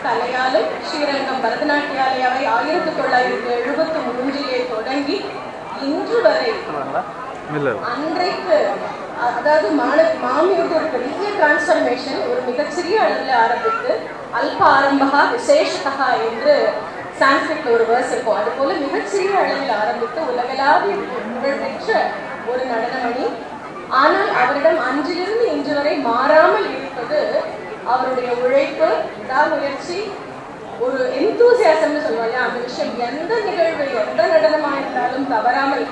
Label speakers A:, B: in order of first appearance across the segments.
A: கலையாலும் ஸ்ரீரங்கம் பரதநாட்டியாலயாவை 1973 தொடங்கி இன்று வரை அன்றைக்கு அதாவது மாமியோட ஒரு பெரிய டிரான்ஸ்ஃபர்மேஷன் ஒரு மிகச்சிறிய அளவில் ஆரம்பித்து அல்ப ஆரம்பகா விசேஷதா என்று சான்ஸ்கிரிட்ல ஒரு வேர்ஸ் இருக்கும். அது போல மிகச்சிறிய அளவில் ஆரம்பித்து உலகளாவிய புகழ்பெற்ற ஒரு நடனமணி. ஆனால் அவரிடம் அன்றிலிருந்து இன்று வரை மாறாமல் இருப்பது அவருடைய உழைப்பு, விடாமுயற்சி, ஒரு எந்தூசியாசம்னு சொல்லுவாங்க. அந்த விஷயம் எந்த நிகழ்வு எந்த நடனமாக இருந்தாலும் தவறாமல்.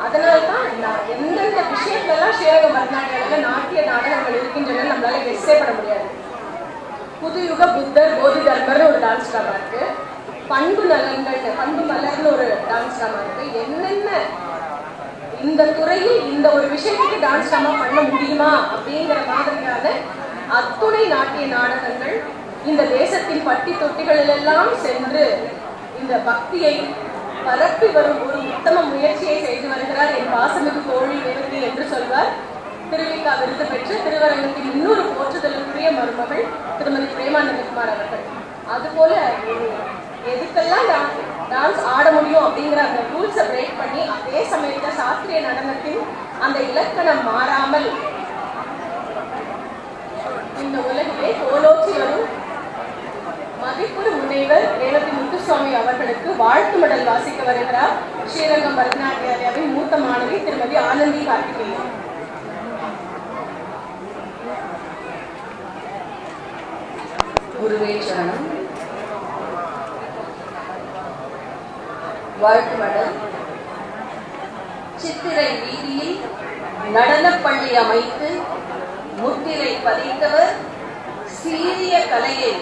A: அதனால்தான் நான் எந்தெந்த விஷயத்துலலாம் ஸ்ரீரங்கம் பரதநாட்டியால நாட்டிய நாடகங்கள் இருக்கின்றன நம்மளால கெஸ்ஸே பண்ண முடியாது. புதுயுக புத்தர் போதி தர்மர்னு ஒரு டான்ஸ் ட்ராமா இருக்கு, பண்பு மலர்னு ஒரு டான்ஸ் ட்ராமா இருக்கு. என்னென்ன இந்த துறையில் இந்த ஒரு விஷயத்துக்கு டான்ஸ் ட்ராமா பண்ண முடியுமா அப்படிங்கிற மாதிரியான அத்துணை நாட்டிய நாடகங்கள் இந்த தேசத்தின் பட்டி தொட்டிகளிலெல்லாம் சென்று இந்த பக்தியை பரப்பி வரும் ஒரு உத்தம முயற்சியை செய்து வருகிறார் என் பாசமிகு தோழி வேவதி என்று சொல்வார் திருவிக்கா விருது பெற்று திருவரங்கத்தின் இன்னொரு போற்றுதலுக்குரிய மருமகள் திருமதி பிரேமானந்தகுமார் அவர்கள். அதுபோல எதுக்கெல்லாம் டான்ஸ் ஆட முடியும் அப்படிங்கிற அந்த ரூல்ஸை பிரேக் பண்ணி அதே சமயத்தில் சாஸ்திரிய நடனத்தின் அந்த இலக்கணம் மாறாமல் இந்த உலகிலே கோலோச்சி வரும் மதிப்புறு முனைவர் ரேவதி முத்துசுவாமி அவர்களுக்கு வாழ்த்து மடல் வாசிக்க வருகிறார் ஸ்ரீரங்கம் பரதநாட்டியாலயாவின் மூத்த மாணவி திருமதி ஆனந்தி கார்த்திகேயன்.
B: குருவே சரணம். வாழ்த்து மடல். சித்திரை வீதியில் நடனப்பள்ளி அமைத்து முத்திரை பதித்தவர், சீரிய கலையை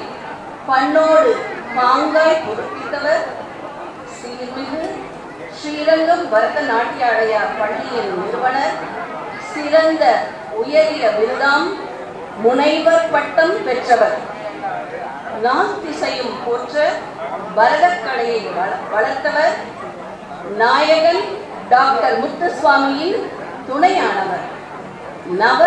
B: பண்ணோடு பாங்காய் பொறுப்பித்தவர், சீர்மிகு ஸ்ரீரங்கம் பரதநாட்டியாலயா பள்ளியின் நிறுவனர், சிறந்த உயரிய விருதாம் முனைவர் பட்டம் பெற்றவர், நாத்திசையும் போற்ற பரதக்கலையை வளர்த்தவர், நாயகன் டாக்டர் முத்துசுவாமியின் துணையானவர், நவ